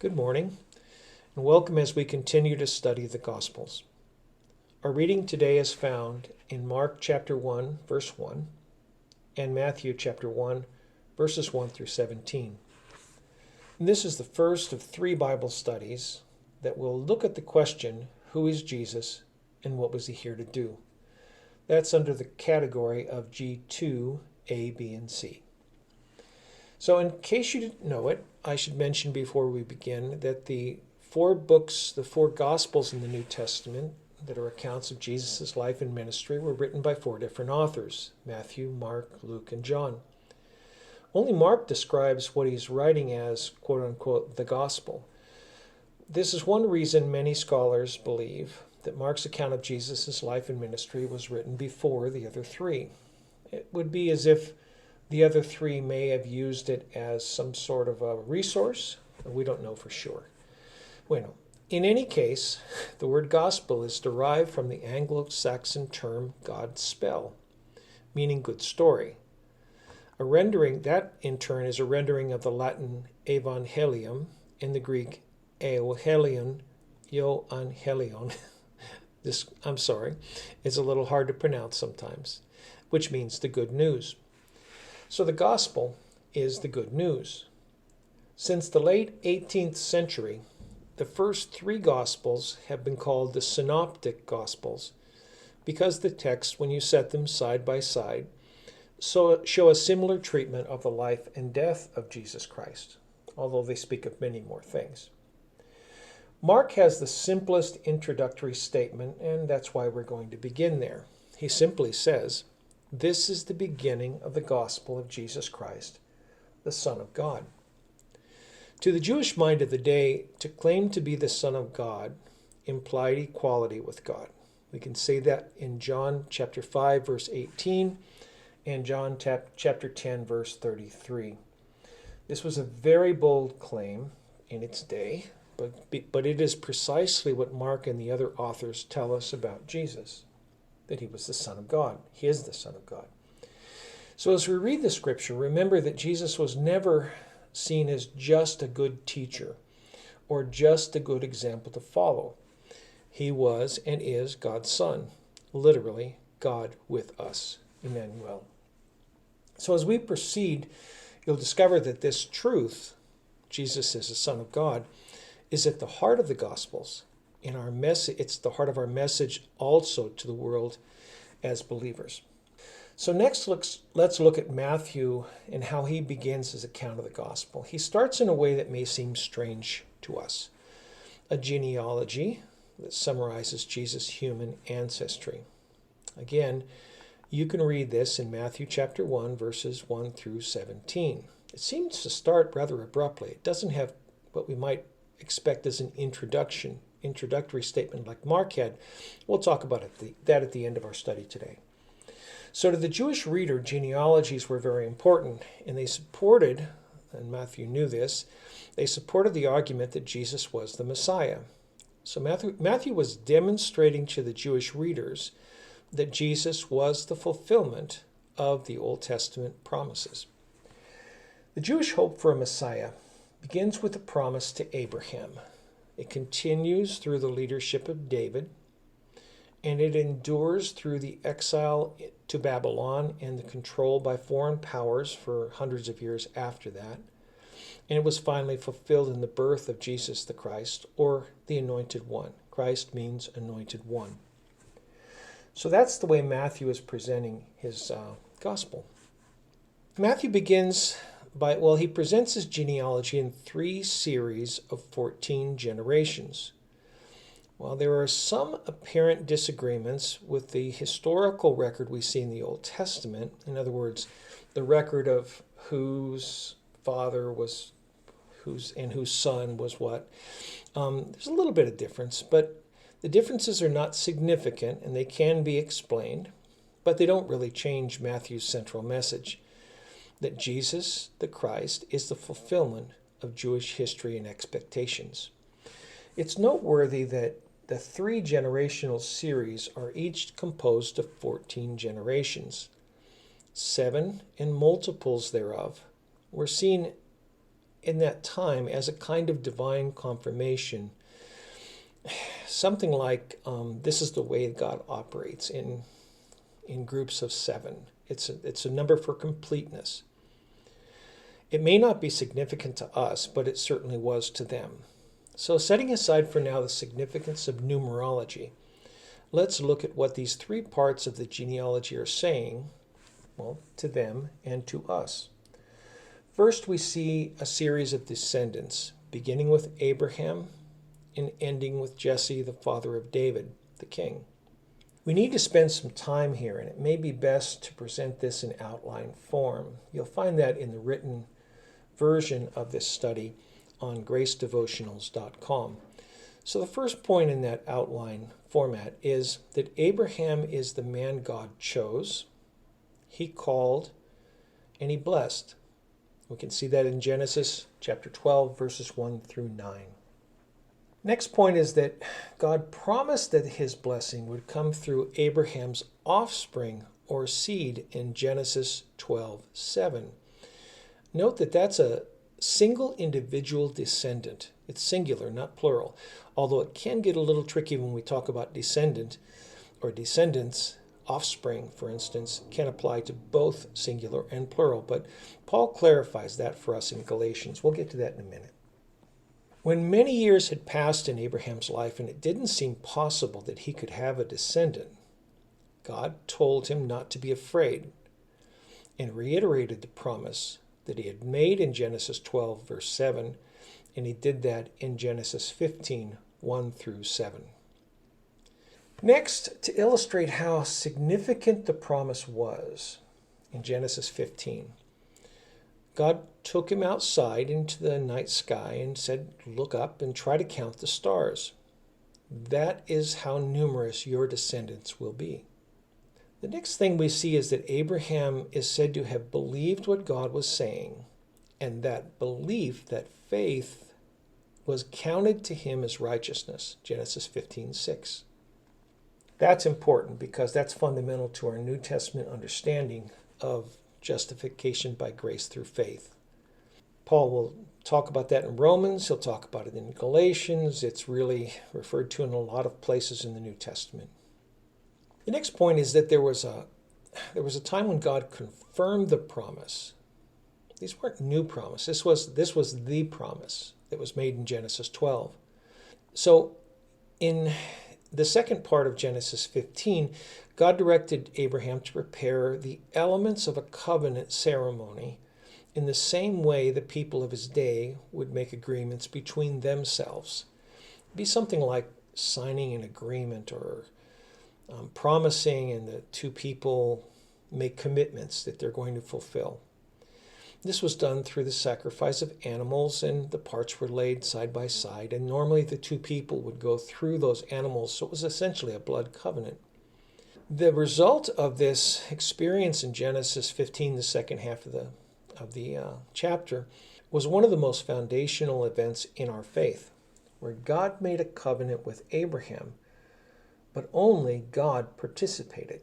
Good morning, and welcome as we continue to study the Gospels. Our reading today is found in Mark chapter 1, verse 1, and Matthew chapter 1, verses 1 through 17. And this is the first of three Bible studies that will look at the question, who is Jesus and what was he here to do? That's under the category of G2a, B, and C. So in case you didn't know it, I should mention before we begin that the four books, the four Gospels in the New Testament that are accounts of Jesus' life and ministry were written by four different authors: Matthew, Mark, Luke, and John. Only Mark describes what he's writing as, quote-unquote, the Gospel. This is one reason many scholars believe that Mark's account of Jesus' life and ministry was written before the other three. It would be as if the other three may have used it as some sort of a resource. We don't know for sure. Bueno, in any case, the word gospel is derived from the Anglo-Saxon term Godspell, meaning good story. A rendering that, in turn, is a rendering of the Latin evangelium and the Greek euangelion. This, I'm sorry, is a little hard to pronounce sometimes, which means the good news. So the gospel is the good news. Since the late 18th century, the first three gospels have been called the synoptic gospels because the texts, when you set them side by side, show a similar treatment of the life and death of Jesus Christ, although they speak of many more things. Mark has the simplest introductory statement, and that's why we're going to begin there. He simply says, "This is the beginning of the gospel of Jesus Christ, the Son of God." To the Jewish mind of the day, to claim to be the Son of God implied equality with God. We can say that in John chapter 5, verse 18, and John chapter 10, verse 33. This was a very bold claim in its day, but it is precisely what Mark and the other authors tell us about Jesus, that he was the Son of God. He is the Son of God. So as we read the scripture, remember that Jesus was never seen as just a good teacher or just a good example to follow. He was and is God's Son, literally God with us, Emmanuel. So as we proceed, you'll discover that this truth, Jesus is the Son of God, is at the heart of the Gospels. In our it's the heart of our message also to the world as believers. So next, let's look at Matthew and how he begins his account of the gospel. He starts in a way that may seem strange to us: a genealogy that summarizes Jesus' human ancestry. Again, you can read this in Matthew chapter 1, verses 1 through 17. It seems to start rather abruptly. It doesn't have what we might expect as an introductory statement like Mark had. We'll talk about that at the end of our study today. So to the Jewish reader, genealogies were very important, and they supported, and Matthew knew this, they supported the argument that Jesus was the Messiah. So Matthew was demonstrating to the Jewish readers that Jesus was the fulfillment of the Old Testament promises. The Jewish hope for a Messiah begins with the promise to Abraham. It continues through the leadership of David, and it endures through the exile to Babylon and the control by foreign powers for hundreds of years after that. And it was finally fulfilled in the birth of Jesus the Christ, or the Anointed One. Christ means Anointed One. So that's the way Matthew is presenting his gospel. Matthew begins he presents his genealogy in three series of 14 generations. While there are some apparent disagreements with the historical record we see in the Old Testament, in other words, the record of whose father was and whose son was what, there's a little bit of difference, but the differences are not significant and they can be explained, but they don't really change Matthew's central message, that Jesus, the Christ, is the fulfillment of Jewish history and expectations. It's noteworthy that the three generational series are each composed of 14 generations. 7 and multiples thereof were seen in that time as a kind of divine confirmation, something like this is the way God operates in groups of 7. It's a number for completeness. It may not be significant to us, but it certainly was to them. So setting aside for now the significance of numerology, let's look at what these 3 parts of the genealogy are saying, well, to them and to us. First, we see a series of descendants, beginning with Abraham and ending with Jesse, the father of David, the king. We need to spend some time here, and it may be best to present this in outline form. You'll find that in the written version of this study on gracedevotionals.com. So the first point in that outline format is that Abraham is the man God chose, he called, and he blessed. We can see that in Genesis chapter 12, verses 1 through 9. Next point is that God promised that his blessing would come through Abraham's offspring or seed in Genesis 12:7. Note that that's a single individual descendant. It's singular, not plural, although it can get a little tricky when we talk about descendant or descendants. Offspring, for instance, can apply to both singular and plural, but Paul clarifies that for us in Galatians. We'll get to that in a minute. When many years had passed in Abraham's life and it didn't seem possible that he could have a descendant, God told him not to be afraid and reiterated the promise that he had made in Genesis 12, verse 7, and he did that in Genesis 15, 1 through 7. Next, to illustrate how significant the promise was, in Genesis 15, God took him outside into the night sky and said, "Look up and try to count the stars. That is how numerous your descendants will be." The next thing we see is that Abraham is said to have believed what God was saying, and that belief, that faith, was counted to him as righteousness, Genesis 15:6. That's important because that's fundamental to our New Testament understanding of justification by grace through faith. Paul will talk about that in Romans. He'll talk about it in Galatians. It's really referred to in a lot of places in the New Testament. The next point is that there was a time when God confirmed the promise. These weren't new promises. This was the promise that was made in Genesis 12. So in the second part of Genesis 15, God directed Abraham to prepare the elements of a covenant ceremony in the same way the people of his day would make agreements between themselves. It'd be something like signing an agreement or promising, and the two people make commitments that they're going to fulfill. This was done through the sacrifice of animals, and the parts were laid side by side, and normally the two people would go through those animals, so it was essentially a blood covenant. The result of this experience in Genesis 15, the second half of the chapter, was one of the most foundational events in our faith, where God made a covenant with Abraham, but only God participated.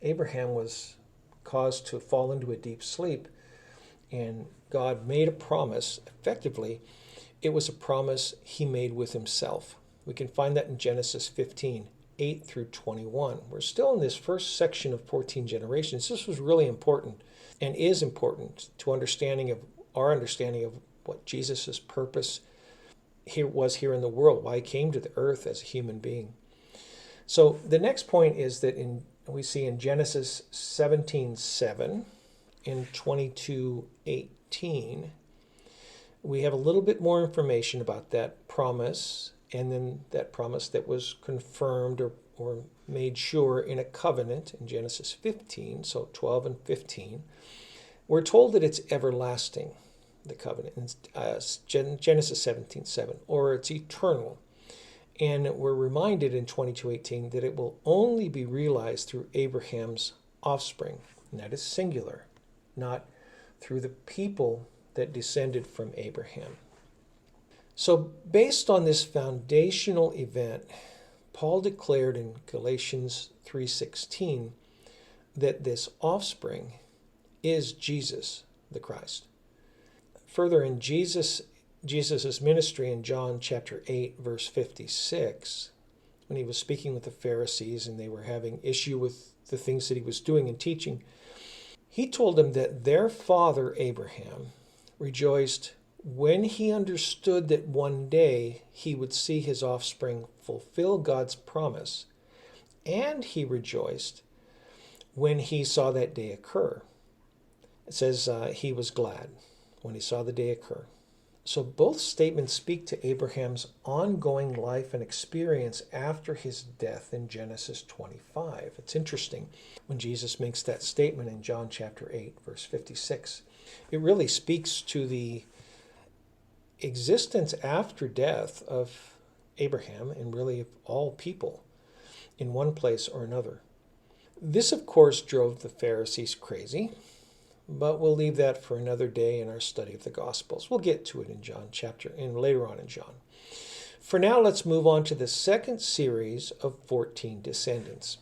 Abraham was caused to fall into a deep sleep, and God made a promise. Effectively, it was a promise he made with himself. We can find that in Genesis 15, 8 through 21. We're still in this first section of 14 generations. This was really important and is important to our understanding of what Jesus' purpose was here in the world, why he came to the earth as a human being. So the next point is that we see in Genesis 17:7 and 22:18, we have a little bit more information about that promise, and then that promise that was confirmed or made sure in a covenant in Genesis 15, so 12 and 15. We're told that it's everlasting, the covenant, in Genesis 17:7, or it's eternal. And we're reminded in 22:18 that it will only be realized through Abraham's offspring, and that is singular, not through the people that descended from Abraham. So based on this foundational event, Paul declared in Galatians 3:16 that this offspring is Jesus the Christ. further in Jesus's ministry in John chapter 8, verse 56, when he was speaking with the Pharisees and they were having issue with the things that he was doing and teaching, he told them that their father Abraham rejoiced when he understood that one day he would see his offspring fulfill God's promise, and he rejoiced when he saw that day occur. It says he was glad when he saw the day occur. So both statements speak to Abraham's ongoing life and experience after his death in Genesis 25. It's interesting when Jesus makes that statement in John chapter 8, verse 56. It really speaks to the existence after death of Abraham and really of all people in one place or another. This, of course, drove the Pharisees crazy. But we'll leave that for another day in our study of the Gospels. We'll get to it in John chapter and later on in John. For now, let's move on to the second series of 14 descendants.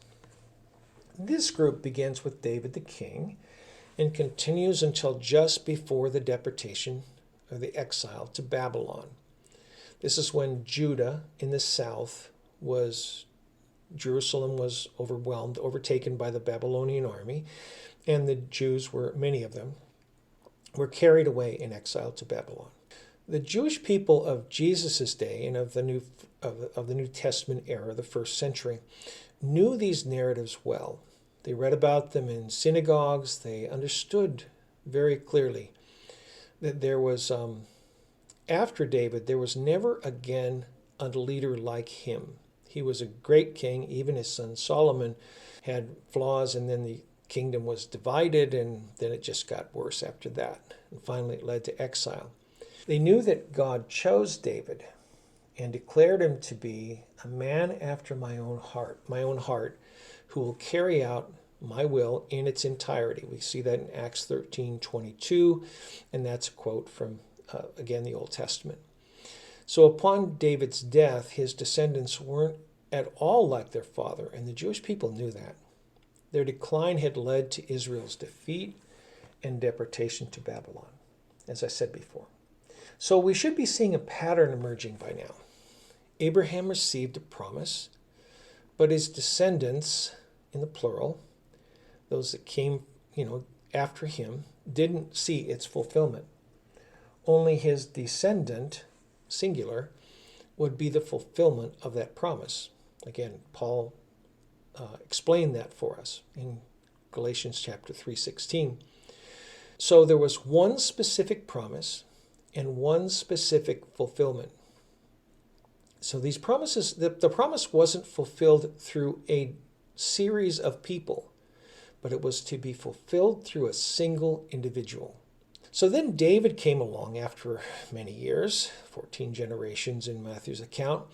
This group begins with David the king and continues until just before the deportation or the exile to Babylon. This is when Judah in the south Jerusalem was overtaken by the Babylonian army. And the Jews many of them, were carried away in exile to Babylon. The Jewish people of Jesus' day and of the New Testament era, the first century, knew these narratives well. They read about them in synagogues. They understood very clearly that there was, after David, there was never again a leader like him. He was a great king. Even his son Solomon had flaws, and then the kingdom was divided, and then it just got worse after that. And finally it led to exile. They knew that God chose David and declared him to be a man after my own heart, who will carry out my will in its entirety. We see that in Acts 13:22, and that's a quote from, again, the Old Testament. So upon David's death, his descendants weren't at all like their father, and the Jewish people knew that. Their decline had led to Israel's defeat and deportation to Babylon, as I said before. So we should be seeing a pattern emerging by now. Abraham received a promise, but his descendants, in the plural, those that came, after him, didn't see its fulfillment. Only his descendant, singular, would be the fulfillment of that promise. Again, Paul explained that for us in Galatians chapter 3:16. So there was one specific promise and one specific fulfillment. So these promises, the promise wasn't fulfilled through a series of people, but it was to be fulfilled through a single individual. So then David came along after many years, 14 generations in Matthew's account,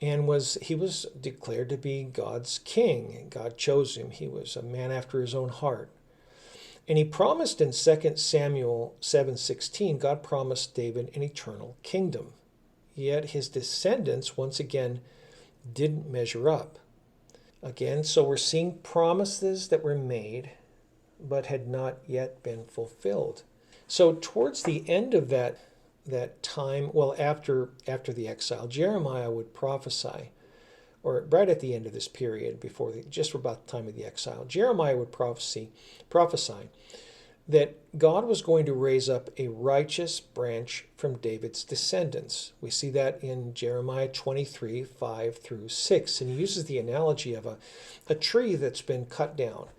and he was declared to be God's king. God chose him. He was a man after his own heart. And he promised in 2 Samuel 7:16, God promised David an eternal kingdom. Yet his descendants, once again, didn't measure up. Again, so we're seeing promises that were made, but had not yet been fulfilled. So towards the end of that time, after the exile, Jeremiah would prophesy, or right at the end of this period, just about the time of the exile, Jeremiah would prophesy that God was going to raise up a righteous branch from David's descendants. We see that in Jeremiah 23:5-6, and he uses the analogy of a tree that's been cut down.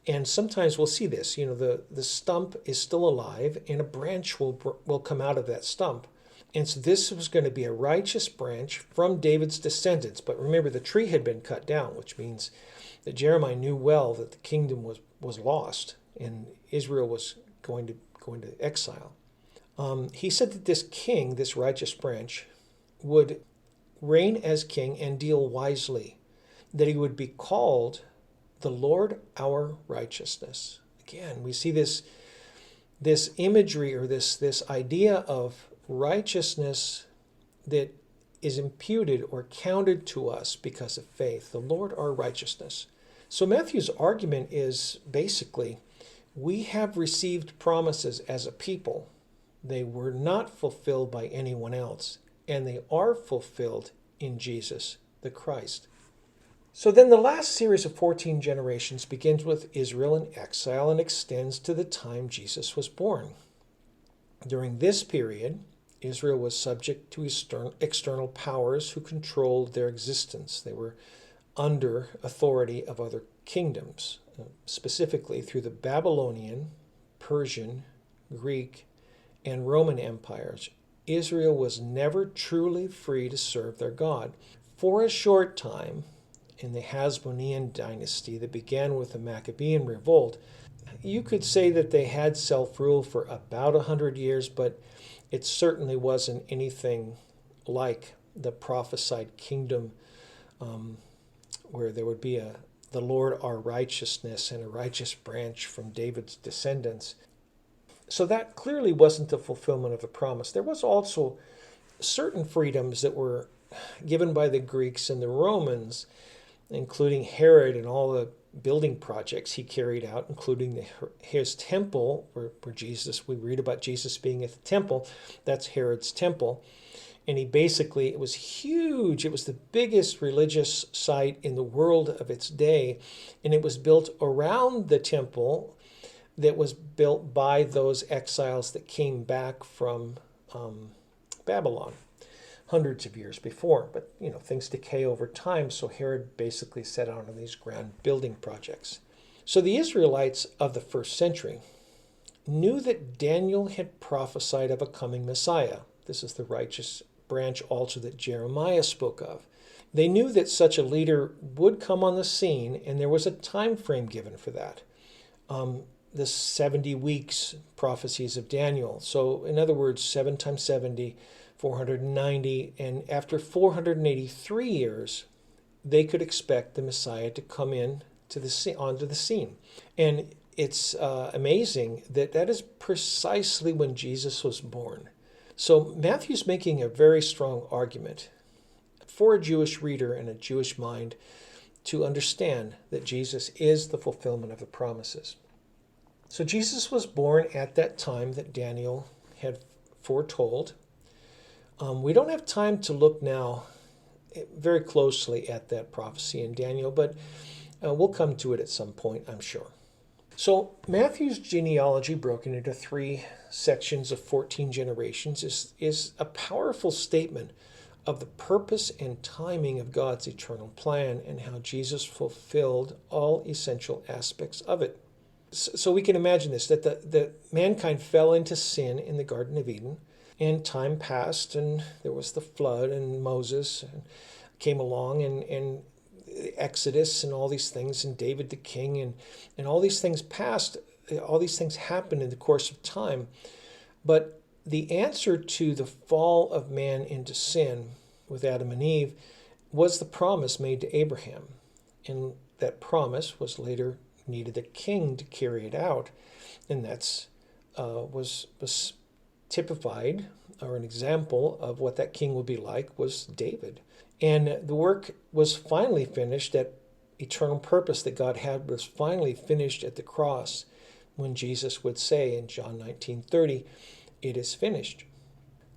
And sometimes we'll see this, the stump is still alive and a branch will come out of that stump. And so this was going to be a righteous branch from David's descendants. But remember, the tree had been cut down, which means that Jeremiah knew well that the kingdom was lost and Israel was going to exile. He said that this king, this righteous branch, would reign as king and deal wisely, that he would be called the Lord our righteousness. Again, we see this imagery or this idea of righteousness that is imputed or counted to us because of faith. The Lord our righteousness. So Matthew's argument is basically, we have received promises as a people, They were not fulfilled by anyone else, and they are fulfilled in Jesus, the Christ. So then the last series of 14 generations begins with Israel in exile and extends to the time Jesus was born. During this period, Israel was subject to external powers who controlled their existence. They were under authority of other kingdoms, specifically through the Babylonian, Persian, Greek, and Roman empires. Israel was never truly free to serve their God. For a short time, in the Hasmonean dynasty that began with the Maccabean revolt, you could say that they had self-rule for about 100 years, but it certainly wasn't anything like the prophesied kingdom where there would be the Lord our righteousness and a righteous branch from David's descendants. So that clearly wasn't the fulfillment of the promise. There was also certain freedoms that were given by the Greeks and the Romans, including Herod and all the building projects he carried out, including his temple, where we read about Jesus being at the temple. That's Herod's temple. And it was huge. It was the biggest religious site in the world of its day. And it was built around the temple that was built by those exiles that came back from Babylon hundreds of years before. But, things decay over time. So Herod basically set out on these grand building projects. So the Israelites of the first century knew that Daniel had prophesied of a coming Messiah. This is the righteous branch also that Jeremiah spoke of. They knew that such a leader would come on the scene, and there was a time frame given for that. The 70 weeks prophecies of Daniel. So in other words, 7 times 70, 490, and after 483 years, they could expect the Messiah to come onto the scene. And it's amazing that is precisely when Jesus was born. So Matthew's making a very strong argument for a Jewish reader and a Jewish mind to understand that Jesus is the fulfillment of the promises. So Jesus was born at that time that Daniel had foretold. We don't have time to look now very closely at that prophecy in Daniel, but we'll come to it at some point, I'm sure. So Matthew's genealogy, broken into 3 sections of 14 generations, is a powerful statement of the purpose and timing of God's eternal plan and how Jesus fulfilled all essential aspects of it. So we can imagine this, that mankind fell into sin in the Garden of Eden, and time passed, and there was the flood, and Moses came along, and Exodus, and all these things, and David the king, and all these things passed. All these things happened in the course of time. But the answer to the fall of man into sin with Adam and Eve was the promise made to Abraham. And that promise later needed a king to carry it out. And that's was typified, or an example of what that king would be like, was David. And the work was finally finished. That eternal purpose that God had was finally finished at the cross when Jesus would say in John 19:30, "It is finished."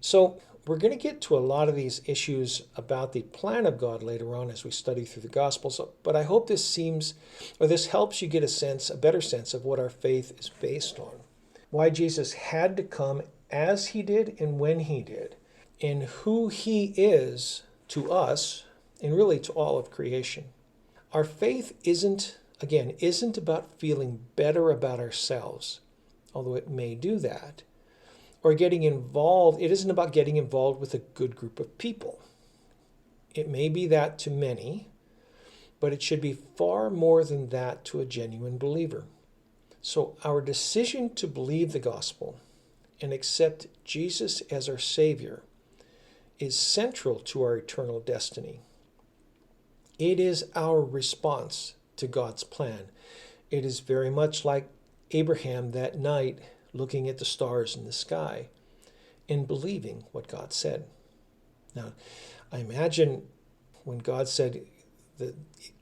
So we're going to get to a lot of these issues about the plan of God later on as we study through the Gospels. But I hope this helps you get a better sense of what our faith is based on. Why Jesus had to come as he did and when he did, and who he is to us and really to all of creation. Our faith isn't about feeling better about ourselves, although it may do that, or getting involved. It isn't about getting involved with a good group of people. It may be that to many, but it should be far more than that to a genuine believer. So our decision to believe the gospel and accept Jesus as our Savior is central to our eternal destiny. It is our response to God's plan. It is very much like Abraham that night looking at the stars in the sky and believing what God said. Now, I imagine when God said,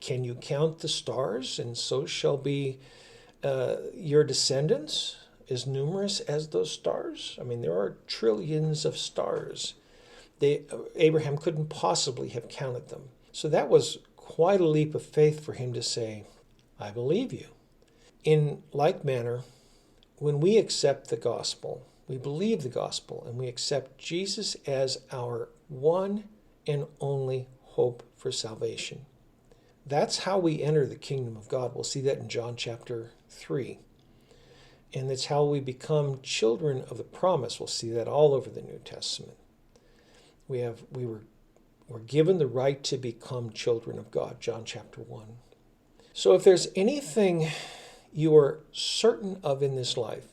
"Can you count the stars? And so shall be your descendants." as numerous as those stars? I mean, there are trillions of stars. Abraham couldn't possibly have counted them. So that was quite a leap of faith for him to say, I believe you. In like manner, when we accept the gospel, we believe the gospel, and we accept Jesus as our one and only hope for salvation. That's how we enter the kingdom of God. We'll see that in John chapter 3. And that's how we become children of the promise. We'll see that all over the New Testament. We were given the right to become children of God, John chapter 1. So if there's anything you are certain of in this life,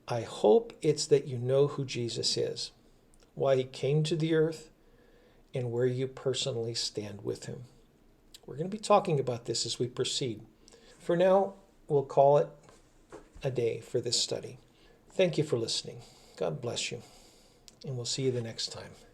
I hope it's that you know who Jesus is, why he came to the earth, and where you personally stand with him. We're going to be talking about this as we proceed. For now, we'll call it a day for this study. Thank you for listening. God bless you, and we'll see you the next time.